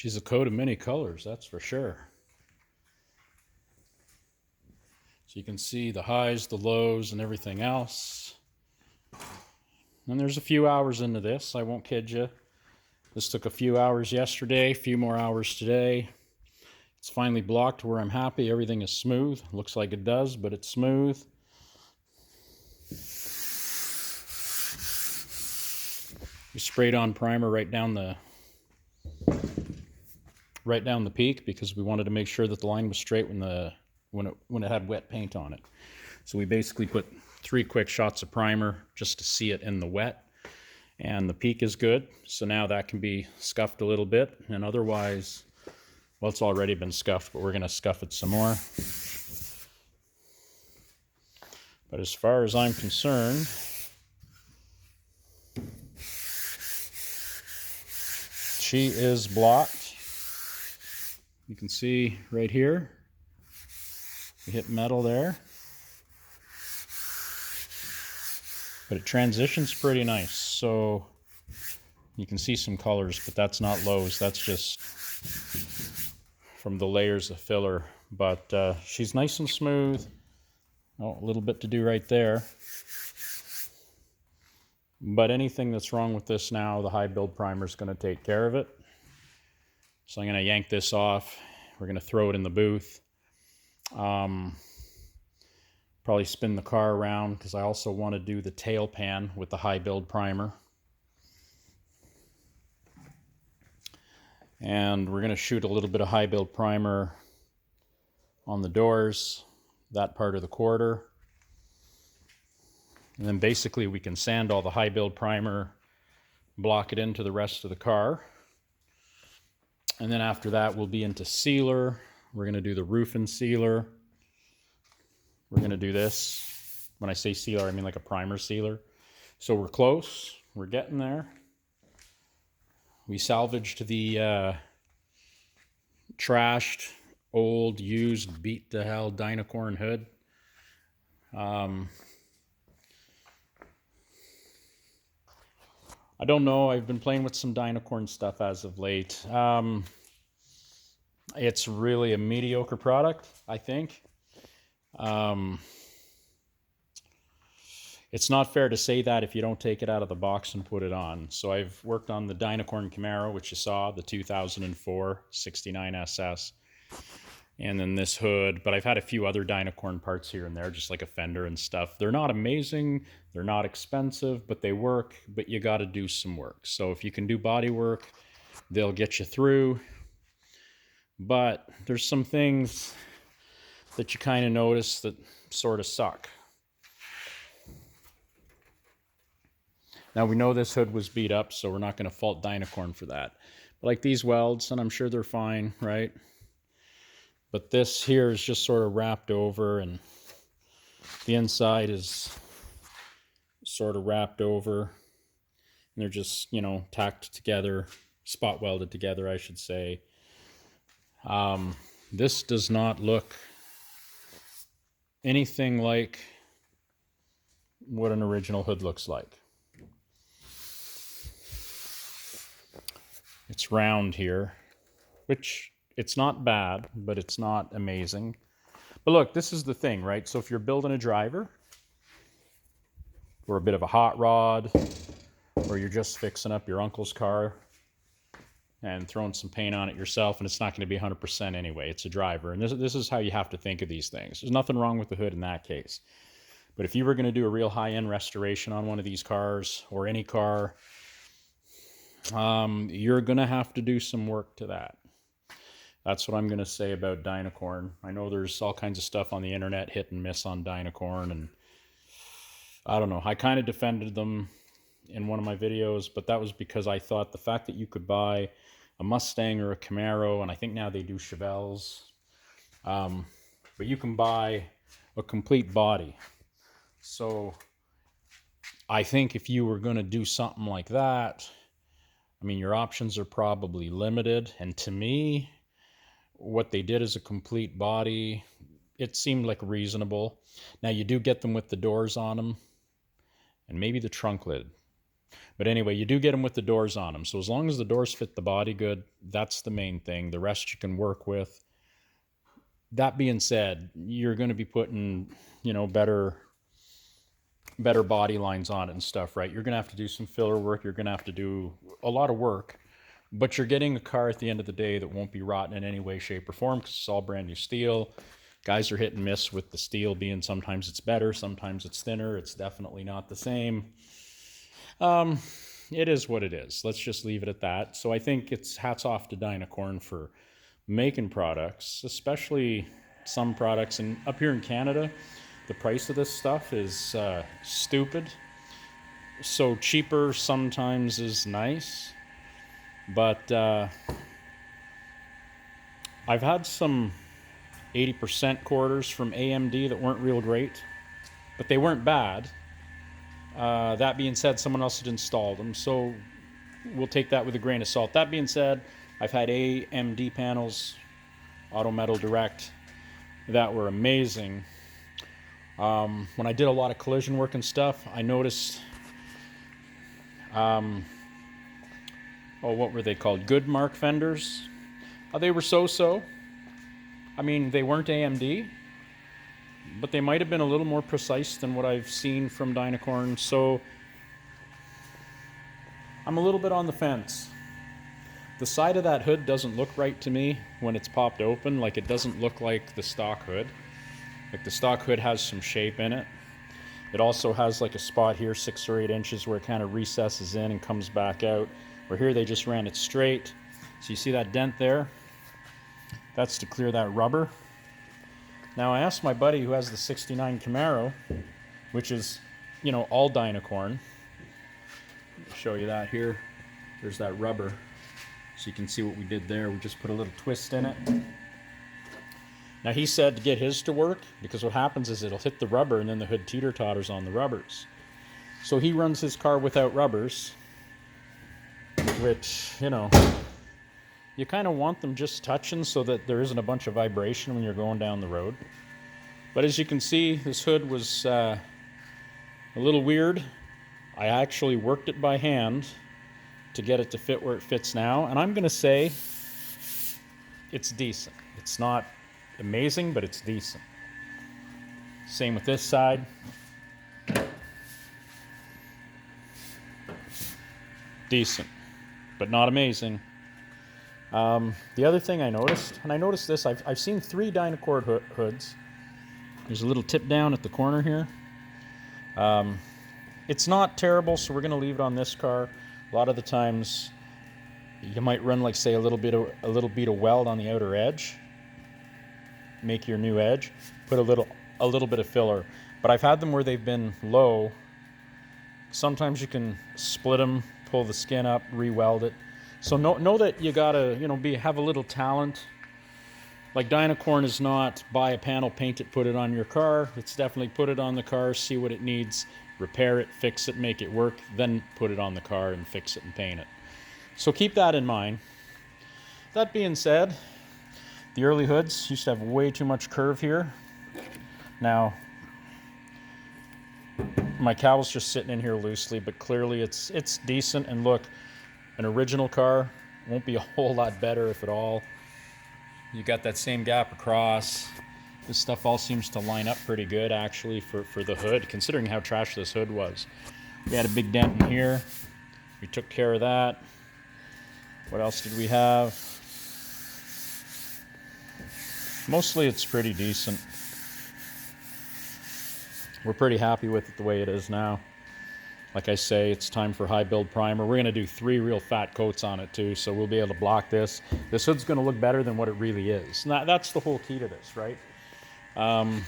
She's a coat of many colors, that's for sure. So you can see the highs, the lows, and everything else. And there's a few hours into this, I won't kid you. This took a few hours yesterday, a few more hours today. It's finally blocked where I'm happy. Everything is smooth. Looks like it does, but it's smooth. We sprayed on primer right down the peak because we wanted to make sure that the line was straight when it had wet paint on it. So we basically put 3 quick shots of primer just to see it in the wet, and the peak is good. So now that can be scuffed a little bit, and otherwise, well, it's already been scuffed, but we're going to scuff it some more. But as far as I'm concerned, she is blocked. You can see right here, we hit metal there. But it transitions pretty nice. So you can see some colors, but that's not lows. That's just from the layers of filler. But she's nice and smooth. Oh, a little bit to do right there. But anything that's wrong with this now, the high build primer is going to take care of it. So I'm going to yank this off. We're going to throw it in the booth. Probably spin the car around because I also want to do the tail pan with the high build primer. And we're going to shoot a little bit of high build primer on the doors, that part of the quarter. And then basically we can sand all the high build primer, block it into the rest of the car. And then after that we'll be into sealer. We're going to do the roof and sealer. We're going to do this. When I say sealer, I mean like a primer sealer. So we're close. We're getting there. We salvaged the trashed, old, used, beat to hell dynacorn hood. I don't know. I've been playing with some dynacorn stuff as of late. It's really a mediocre product, I think. It's not fair to say that if you don't take it out of the box and put it on. So I've worked on the dynacorn Camaro, which you saw, the 2004 69 SS. And then this hood, but I've had a few other dynacorn parts here and there, just like a fender and stuff. They're not amazing, they're not expensive, but they work, but you got to do some work. So if you can do body work, they'll get you through. But there's some things that you kind of notice that sort of suck. Now we know this hood was beat up, so we're not going to fault dynacorn for that. But like these welds, and I'm sure they're fine, right? But this here is just sort of wrapped over, and the inside is sort of wrapped over. And they're just, you know, tacked together, spot welded together, I should say. This does not look anything like what an original hood looks like. It's round here, which it's not bad, but it's not amazing. But look, this is the thing, right? So if you're building a driver or a bit of a hot rod, or you're just fixing up your uncle's car and throwing some paint on it yourself, and it's not going to be 100% anyway. It's a driver. And this is how you have to think of these things. There's nothing wrong with the hood in that case. But if you were going to do a real high-end restoration on one of these cars or any car, you're going to have to do some work to that. That's what I'm going to say about dynacorn. I know there's all kinds of stuff on the internet, hit and miss on dynacorn, and I don't know. I kind of defended them in one of my videos, but that was because I thought the fact that you could buy a Mustang or a Camaro, and I think now they do Chevelles, but you can buy a complete body. So I think if you were going to do something like that, I mean, your options are probably limited. And to me, what they did as a complete body, it seemed like reasonable. Now, you do get them with the doors on them and maybe the trunk lid. But anyway, you do get them with the doors on them. So as long as the doors fit the body good, that's the main thing. The rest you can work with. That being said, you're going to be putting, better body lines on it and stuff, right? You're going to have to do some filler work. You're going to have to do a lot of work. But you're getting a car at the end of the day that won't be rotten in any way, shape, or form because it's all brand new steel. Guys are hit and miss with the steel being sometimes it's better, sometimes it's thinner. It's definitely not the same. It is what it is. Let's just leave it at that. So I think it's hats off to Dynacorn for making products, especially some products. And up here in Canada, the price of this stuff is stupid. So cheaper sometimes is nice. But I've had some 80% quarters from AMD that weren't real great, but they weren't bad. That being said, someone else had installed them, so we'll take that with a grain of salt. That being said, I've had AMD panels, Auto Metal Direct, that were amazing. When I did a lot of collision work and stuff, I noticed, what were they called? Good mark fenders. They were so-so. I mean, they weren't AMD, but they might have been a little more precise than what I've seen from Dynacorn. So I'm a little bit on the fence. The side of that hood doesn't look right to me when it's popped open. Like, it doesn't look like the stock hood. Like, the stock hood has some shape in it. It also has like a spot here, 6 or 8 inches, where it kind of recesses in and comes back out. Where here they just ran it straight. So you see that dent there? That's to clear that rubber. Now, I asked my buddy who has the 69 Camaro, which is, all Dynacorn. Show you that here. There's that rubber. So you can see what we did there. We just put a little twist in it. Now, he said to get his to work, because what happens is it'll hit the rubber and then the hood teeter-totters on the rubbers. So he runs his car without rubbers, which, you kind of want them just touching so that there isn't a bunch of vibration when you're going down the road. But as you can see, this hood was a little weird. I actually worked it by hand to get it to fit where it fits now. And I'm going to say it's decent. It's not amazing, but it's decent. Same with this side. Decent, but not amazing. The other thing I noticed, and I noticed this, I've seen 3 Dynacorn hoods. There's a little tip down at the corner here. It's not terrible, so we're going to leave it on this car. A lot of the times, you might run, like, say, a little bead of weld on the outer edge. Make your new edge. Put a little bit of filler. But I've had them where they've been low. Sometimes you can split them, pull the skin up, re-weld it. So know that you gotta, have a little talent. Like, Dynacorn is not buy a panel, paint it, put it on your car. It's definitely put it on the car, see what it needs, repair it, fix it, make it work, then put it on the car and fix it and paint it. So keep that in mind. That being said, the early hoods used to have way too much curve here. Now, my cowl's just sitting in here loosely, but clearly it's decent. And look, an original car won't be a whole lot better, if at all. You got that same gap across. This stuff all seems to line up pretty good, actually, for the hood, considering how trash this hood was. We had a big dent in here. We took care of that. What else did we have? Mostly it's pretty decent. We're pretty happy with it the way it is now. Like I say, it's time for high build primer. We're going to do 3 real fat coats on it too, so we'll be able to block this. This hood's going to look better than what it really is. And that's the whole key to this, right? I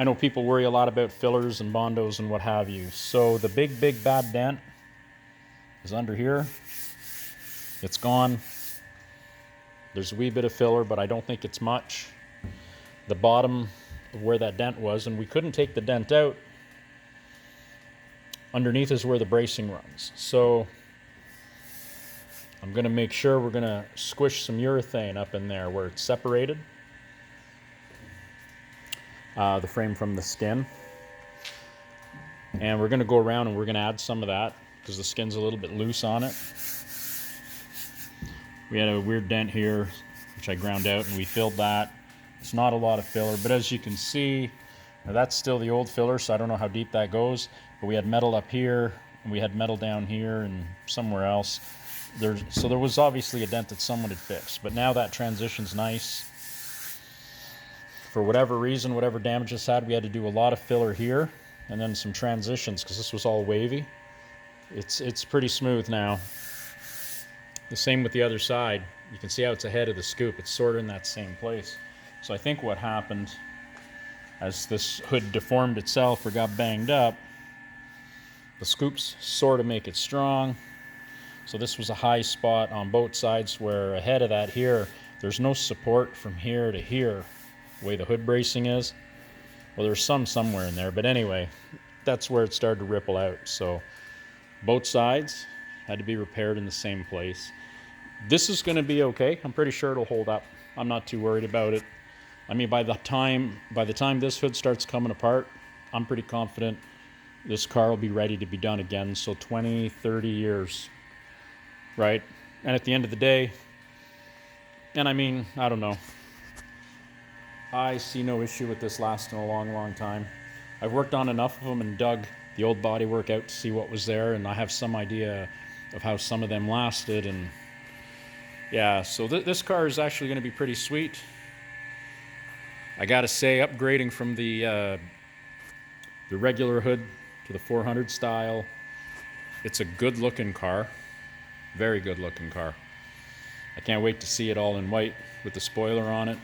know people worry a lot about fillers and bondos and what have you. So the big bad dent is under here. It's gone. There's a wee bit of filler, but I don't think it's much. The bottom of where that dent was, and we couldn't take the dent out, underneath is where the bracing runs. So I'm going to make sure we're going to squish some urethane up in there where it's separated, the frame from the skin. And we're going to go around and we're going to add some of that because the skin's a little bit loose on it. We had a weird dent here, which I ground out, and we filled that. It's not a lot of filler, but as you can see, now that's still the old filler, so I don't know how deep that goes. But we had metal up here, and we had metal down here and somewhere else. So there was obviously a dent that someone had fixed. But now that transition's nice. For whatever reason, whatever damage this had, we had to do a lot of filler here, and then some transitions because this was all wavy. It's pretty smooth now. The same with the other side. You can see how it's ahead of the scoop. It's sort of in that same place. So I think what happened as this hood deformed itself or got banged up, the scoops sort of make it strong. So this was a high spot on both sides where ahead of that here, there's no support from here to here, the way the hood bracing is. Well, there's some somewhere in there, but anyway, that's where it started to ripple out. So both sides had to be repaired in the same place. This is going to be okay. I'm pretty sure it'll hold up. I'm not too worried about it. I mean, by the time this hood starts coming apart, I'm pretty confident this car will be ready to be done again. So 20, 30 years, right? And at the end of the day, and I mean, I don't know, I see no issue with this lasting a long, long time. I've worked on enough of them and dug the old bodywork out to see what was there, and I have some idea of how some of them lasted. And yeah, so this car is actually going to be pretty sweet. I gotta say, upgrading from the regular hood to the 400 style, it's a good looking car. Very good looking car. I can't wait to see it all in white with the spoiler on it.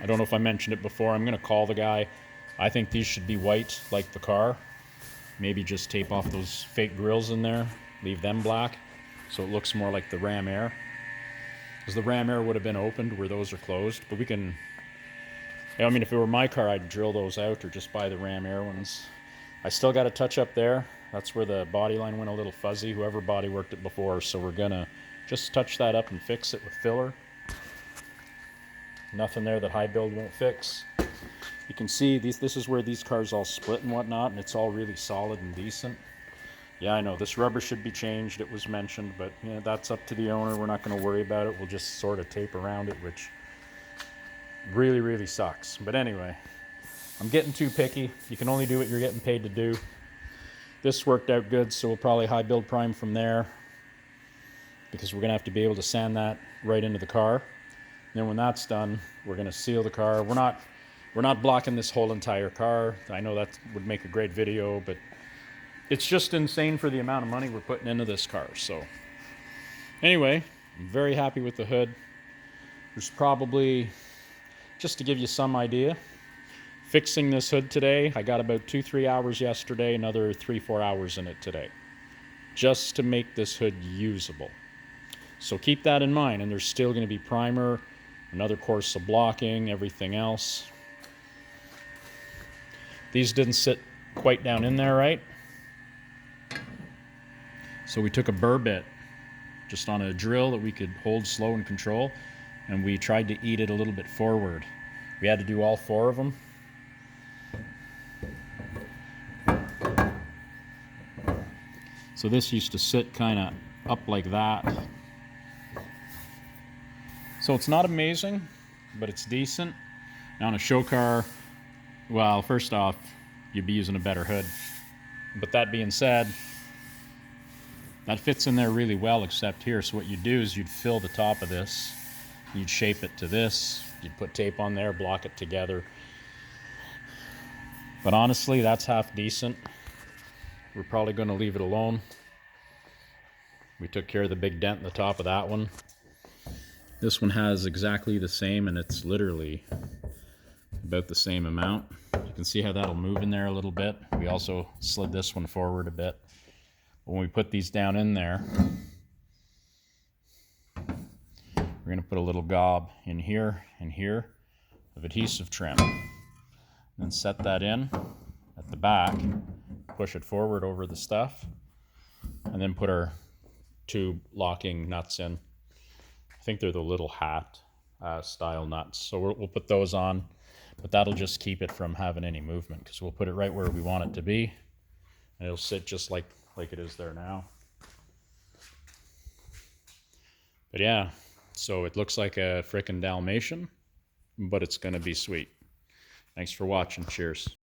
I don't know if I mentioned it before. I'm gonna call the guy. I think these should be white like the car. Maybe just tape off those fake grills in there, leave them black, so it looks more like the Ram Air. Because the Ram Air would have been opened where those are closed, but we can, I mean, if it were my car, I'd drill those out or just buy the Ram Air ones. I still got a touch up there. That's where the body line went a little fuzzy, whoever body worked it before, so we're gonna just touch that up and fix it with filler. Nothing there that high build won't fix. You can see this is where these cars all split and whatnot, and it's all really solid and decent. Yeah, I know, this rubber should be changed, it was mentioned, but you know, that's up to the owner. We're not going to worry about it. We'll just sort of tape around it, which really, really sucks. But anyway, I'm getting too picky. You can only do what you're getting paid to do. This worked out good, so we'll probably high build prime from there because we're going to have to be able to sand that right into the car. And then when that's done, we're going to seal the car. We're not blocking this whole entire car. I know that would make a great video, but it's just insane for the amount of money we're putting into this car. So anyway, I'm very happy with the hood. There's probably, just to give you some idea, fixing this hood today, I got about 2-3 hours yesterday, another 3-4 hours in it today, just to make this hood usable. So keep that in mind, and there's still going to be primer, another course of blocking, everything else. These didn't sit quite down in there right. So we took a burr bit just on a drill that we could hold slow and control, and we tried to eat it a little bit forward. We had to do all 4 of them. So this used to sit kind of up like that. So it's not amazing, but it's decent. Now on a show car, well, first off, you'd be using a better hood. But that being said, that fits in there really well except here. So what you'd do is you'd fill the top of this, you'd shape it to this, you'd put tape on there, block it together. But honestly, that's half decent. We're probably going to leave it alone. We took care of the big dent in the top of that one. This one has exactly the same, and it's literally about the same amount. You can see how that'll move in there a little bit. We also slid this one forward a bit. When we put these down in there, we're going to put a little gob in here and here of adhesive trim. Then set that in at the back, push it forward over the stuff, and then put our 2 locking nuts in. I think they're the little hat style nuts. So we'll put those on, but that'll just keep it from having any movement, because we'll put it right where we want it to be, and it'll sit just like it is there now. But yeah, so it looks like a frickin' Dalmatian, but it's gonna be sweet. Thanks for watching. Cheers.